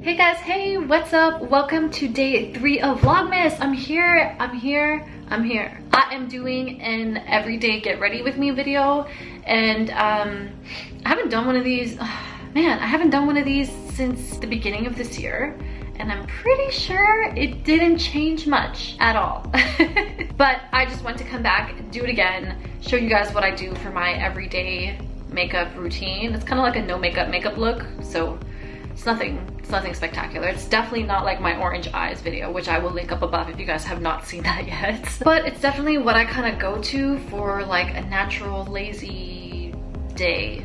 Hey guys, hey, what's up? Welcome to day 3 of Vlogmas. I'm here. I am doing an everyday get ready with me video, and I haven't done one of these, man, I haven't done one of these since the beginning of this year, and I'm pretty sure it didn't change much at all. But I just want to come back, do it again, show you guys what I do for my everyday makeup routine. It's kind of like a no makeup look, so it's nothing spectacular. It's definitely not like my orange eyes video, which I will link up above if you guys have not seen that yet. But it's definitely what I kind of go to for like a natural, lazy day.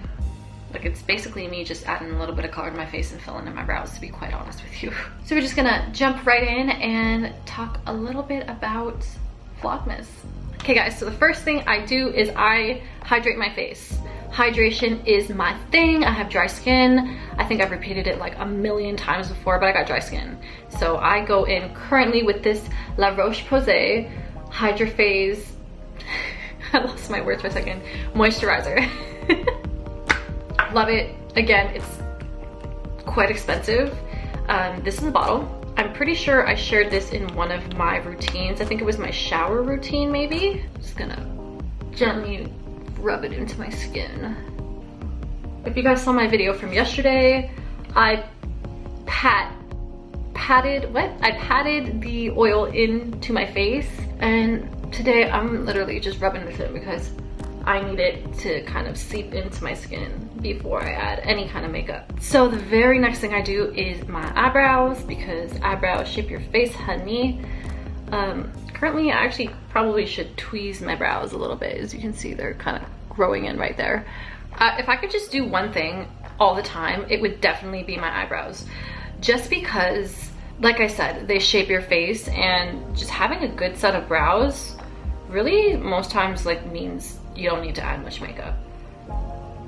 Like, it's basically me just adding a little bit of color to my face and filling in my brows, to be quite honest with you. So we're just gonna jump right in and talk a little bit about Vlogmas. Okay guys, so the first thing I do is I hydrate my face. Hydration is my thing. I have dry skin. I think I've repeated it like a million times before, but I got dry skin. So I go in currently with this La Roche-Posay Hydra Phase, I lost my words for a second, moisturizer. Love it. Again, it's quite expensive. This is a bottle. I'm pretty sure I shared this in one of my routines. I think it was my shower routine maybe. Just gonna gently rub it into my skin. If you guys saw my video from yesterday, I patted the oil into my face, and today I'm literally just rubbing this in because I need it to kind of seep into my skin before I add any kind of makeup. So the very next thing I do is my eyebrows, because eyebrows shape your face, honey. Currently, I actually probably should tweeze my brows a little bit. As you can see, they're kind of growing in right there. If I could just do one thing all the time, it would definitely be my eyebrows. Just because, like I said, they shape your face, and just having a good set of brows really most times like means you don't need to add much makeup.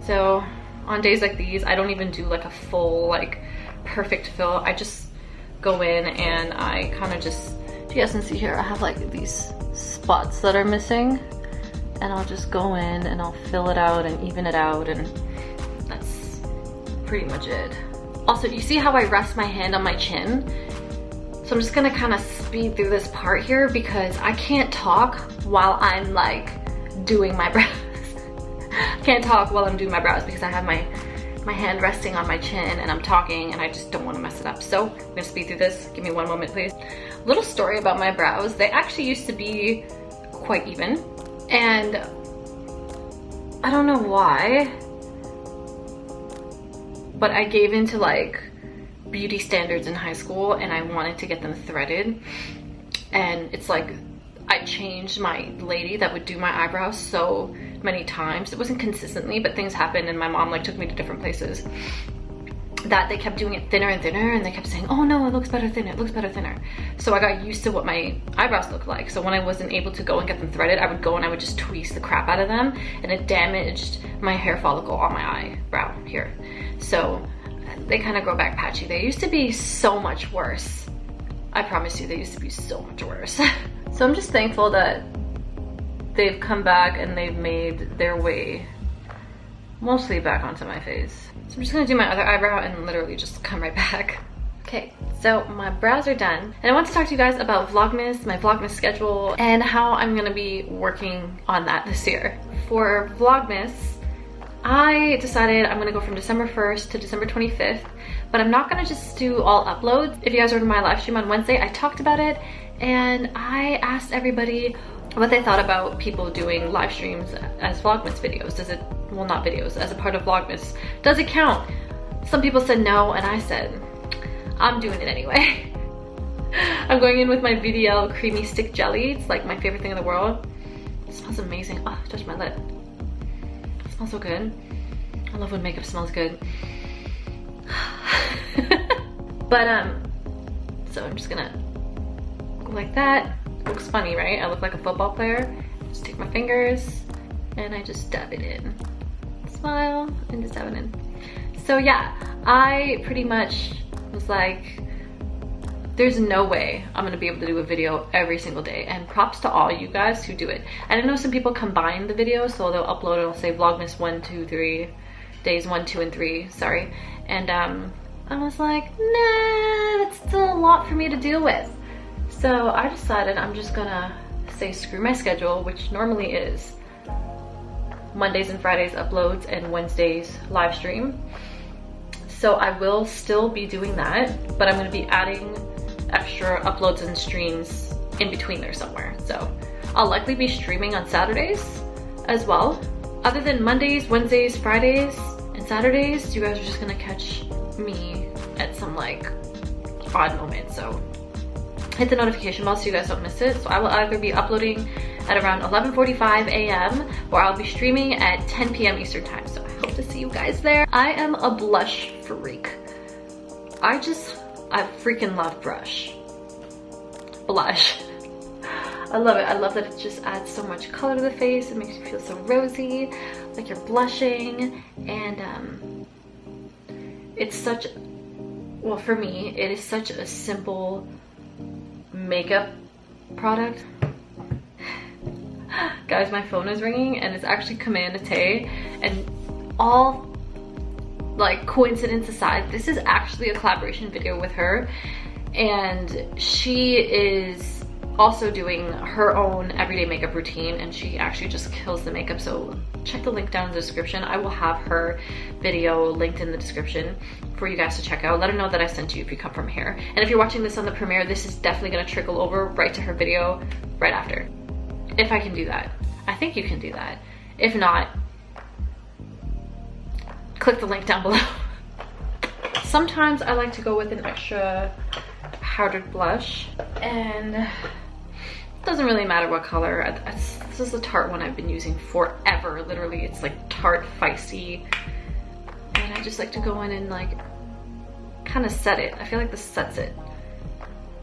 So on days like these, I don't even do like a full like perfect fill. I just go in and I kind of just, you guys can see here, I have like these spots that are missing, and I'll just go in and I'll fill it out and even it out, and that's pretty much it. Also, you see how I rest my hand on my chin? So I'm just gonna kind of speed through this part here because I can't talk while I'm like doing my brows. I can't talk while I'm doing my brows because I have my hand resting on my chin and I'm talking and I just don't want to mess it up. So I'm gonna speed through this. Give me one moment, please. Little story about my brows. They actually used to be quite even, and I don't know why, but I gave into like beauty standards in high school and I wanted to get them threaded. And it's like I changed my lady that would do my eyebrows so many times. It wasn't consistently, but things happened and my mom like took me to different places that they kept doing it thinner and thinner, and they kept saying, oh no, it looks better thinner, it looks better thinner. So I got used to what my eyebrows looked like. So when I wasn't able to go and get them threaded, I would go and I would just tweeze the crap out of them, and it damaged my hair follicle on my eyebrow here. So they kind of grow back patchy. They used to be so much worse. I promise you, they used to be so much worse. So I'm just thankful that they've come back and they've made their way mostly back onto my face. So I'm just gonna do my other eyebrow and literally just come right back. Okay, so my brows are done. And I want to talk to you guys about Vlogmas, my Vlogmas schedule, and how I'm gonna be working on that this year. For Vlogmas, I decided I'm gonna go from December 1st to December 25th, but I'm not gonna just do all uploads. If you guys were to my live stream on Wednesday, I talked about it, and I asked everybody what they thought about people doing live streams as Vlogmas videos. Does it, well, not videos, as a part of Vlogmas, does it count? Some people said no, and I said, I'm doing it anyway. I'm going in with my VDL creamy stick jelly. It's like my favorite thing in the world. It smells amazing. Oh, I touched my lip. It smells so good. I love when makeup smells good. But so I'm just gonna go like that. Looks funny, right? I look like a football player. Just take my fingers and I just dab it in. Smile and just dab it in. So yeah, I pretty much was like, there's no way I'm gonna be able to do a video every single day, and props to all you guys who do it. And I know some people combine the videos, so they'll upload, it'll say Vlogmas 1, 2, 3, days 1, 2, and 3, sorry. And I was like, nah, that's still a lot for me to deal with. So I decided I'm just gonna say screw my schedule, which normally is Mondays and Fridays uploads and Wednesdays live stream. So I will still be doing that, but I'm gonna be adding extra uploads and streams in between there somewhere. So I'll likely be streaming on Saturdays as well. Other than Mondays, Wednesdays, Fridays, and Saturdays, you guys are just gonna catch me at some like odd moment. So hit the notification bell so you guys don't miss it. So I will either be uploading at around 11:45 a.m. or I'll be streaming at 10 p.m. Eastern time. So I hope to see you guys there. I am a blush freak. I freaking love blush. I love it. I love that it just adds so much color to the face. It makes you feel so rosy, like you're blushing. And it's such, well, for me, it is such a simple makeup product. Guys, my phone is ringing and it's actually Command Tay, and all like coincidence aside, this is actually a collaboration video with her, and she is also doing her own everyday makeup routine, and she actually just kills the makeup. So check the link down in the description. I will have her video linked in the description for you guys to check out. Let her know that I sent you if you come from here. And if you're watching this on the premiere, this is definitely gonna trickle over right to her video right after. If I can do that. I think you can do that. If not, click the link down below. Sometimes I like to go with an extra powdered blush, and it doesn't really matter what color. This is a Tarte one I've been using forever. Literally, it's like Tarte Feisty, and I just like to go in and like kind of set it. I feel like this sets it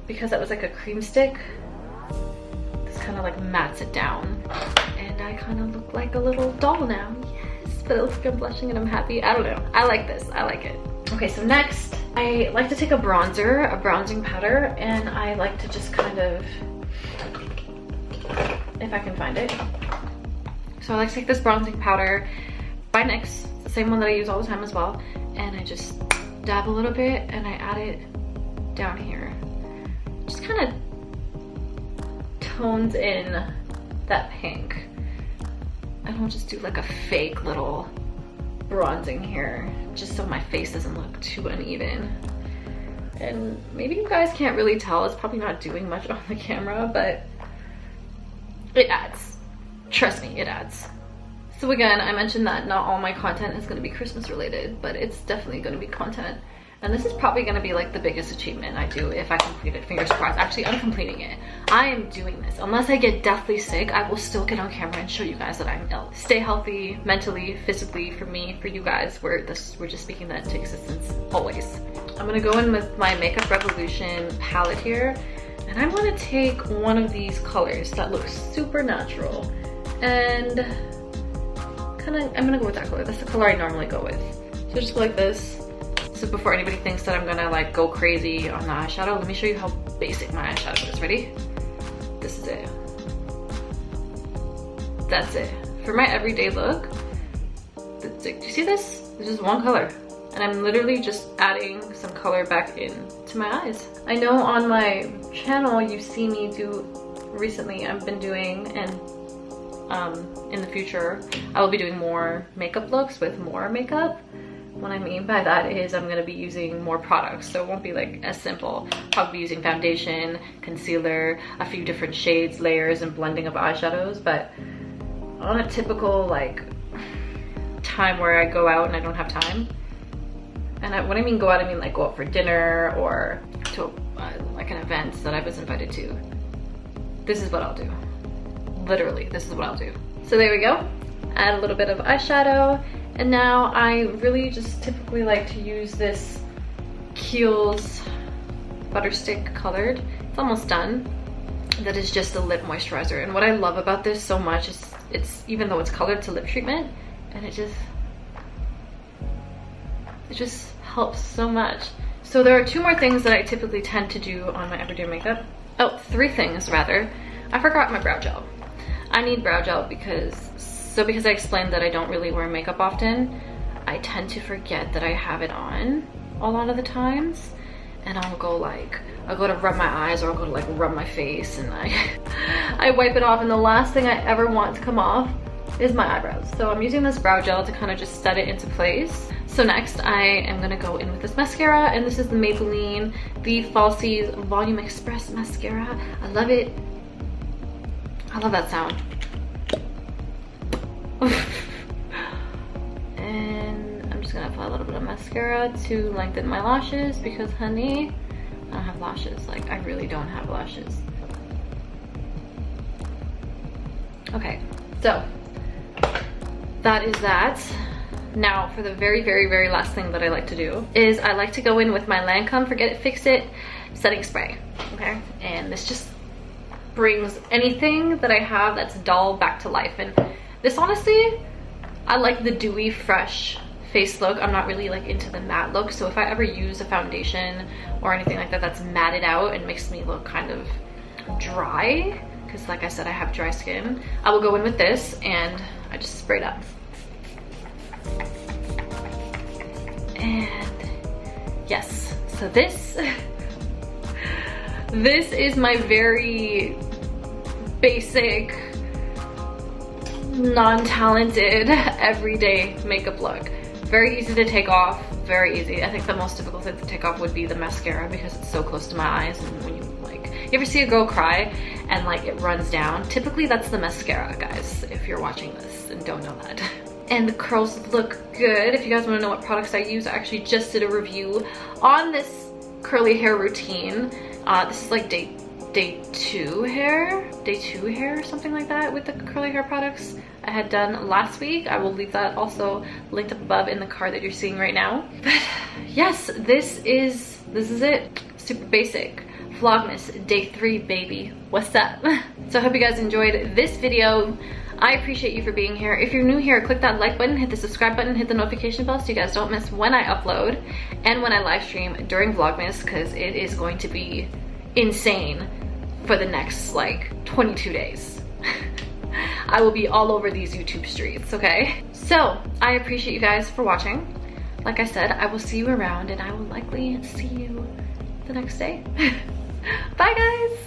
because that was like a cream stick. This kind of like mats it down, and I kind of look like a little doll now. Yes, but it looks like I'm blushing and I'm happy. I don't know. I like this. I like it. Okay, so next, I like to take a bronzer, a bronzing powder, and I like to just kind of, if I can find it. So I like to take this bronzing powder by NYX, the same one that I use all the time as well, and I just dab a little bit and I add it down here. Just kind of tones in that pink. I don't just do like a fake little bronzing here, just so my face doesn't look too uneven. And maybe you guys can't really tell, it's probably not doing much on the camera, but it adds. Trust me, it adds. So again, I mentioned that not all my content is going to be Christmas related, but it's definitely going to be content. And this is probably going to be like the biggest achievement I do if I complete it. Fingers crossed. Actually, I'm completing it. I am doing this. Unless I get deathly sick, I will still get on camera and show you guys that I'm ill. Stay healthy, mentally, physically, for me, for you guys. We're just speaking that into existence always. I'm going to go in with my Makeup Revolution palette here. And I'm going to take one of these colors that looks super natural. And I'm going to go with that color. That's the color I normally go with. So just go like this. So before anybody thinks that I'm gonna like go crazy on the eyeshadow, let me show you how basic my eyeshadow is. Ready? This is it. That's it. For my everyday look, that's it. Do you see this? It's just one color. And I'm literally just adding some color back in to my eyes. I know on my channel you see me do recently, I've been doing, and in the future I will be doing more makeup looks with more makeup. What I mean by that is I'm going to be using more products, so it won't be like as simple. I'll be using foundation, concealer, a few different shades, layers, and blending of eyeshadows. But on a typical like time where I go out and I don't have time, and when I mean go out, I mean like go out for dinner or to like an event that I was invited to, this is what I'll do. Literally, this is what I'll do. So there we go. Add a little bit of eyeshadow. And now I really just typically like to use this Kiehl's Butterstick colored. It's almost done. That is just a lip moisturizer. And what I love about this so much is it's even though it's colored, it's a lip treatment, and it just helps so much. So there are two more things that I typically tend to do on my everyday makeup. Oh, three things rather. I forgot my brow gel. I need brow gel because I explained that I don't really wear makeup often, I tend to forget that I have it on. a lot of the times. And I'll go to rub my eyes, or I'll go to like rub my face, and I wipe it off, and the last thing I ever want to come off is my eyebrows. So I'm using this brow gel to kind of just set it into place. So next I am gonna go in with this mascara, and this is the Maybelline The Falsies Volume Express Mascara. I love it. I love that sound. And I'm just gonna apply a little bit of mascara to lengthen my lashes, because honey, I don't have lashes. Like, I really don't have lashes. Okay, so that is that. Now for the very, very, very last thing that I like to do is I like to go in with my Lancome Forget It Fix It setting spray, okay? And this just brings anything that I have that's dull back to life. And this, honestly, I like the dewy, fresh face look. I'm not really like into the matte look, so if I ever use a foundation or anything like that that's matted out and makes me look kind of dry, because like I said, I have dry skin, I will go in with this and I just spray it up. And yes, so this is my very basic, non-talented, everyday makeup look. Very easy to take off, very easy. I think the most difficult thing to take off would be the mascara, because it's so close to my eyes, and when you ever see a girl cry and like it runs down, typically that's the mascara, guys, if you're watching this and don't know that. And the curls look good. If you guys want to know what products I use, I actually just did a review on this curly hair routine. This is like day two hair or something like that, with the curly hair products I had done last week. I will leave that also linked up above in the card that you're seeing right now. But yes, this is it. Super basic Vlogmas day 3, baby. What's up? So I hope you guys enjoyed this video. I appreciate you for being here. If you're new here, click that like button, hit the subscribe button, hit the notification bell so you guys don't miss when I upload and when I live stream during Vlogmas, because it is going to be insane for the next like 22 days. I will be all over these YouTube streets, okay? So I appreciate you guys for watching. Like I said, I will see you around, and I will likely see you the next day. Bye guys.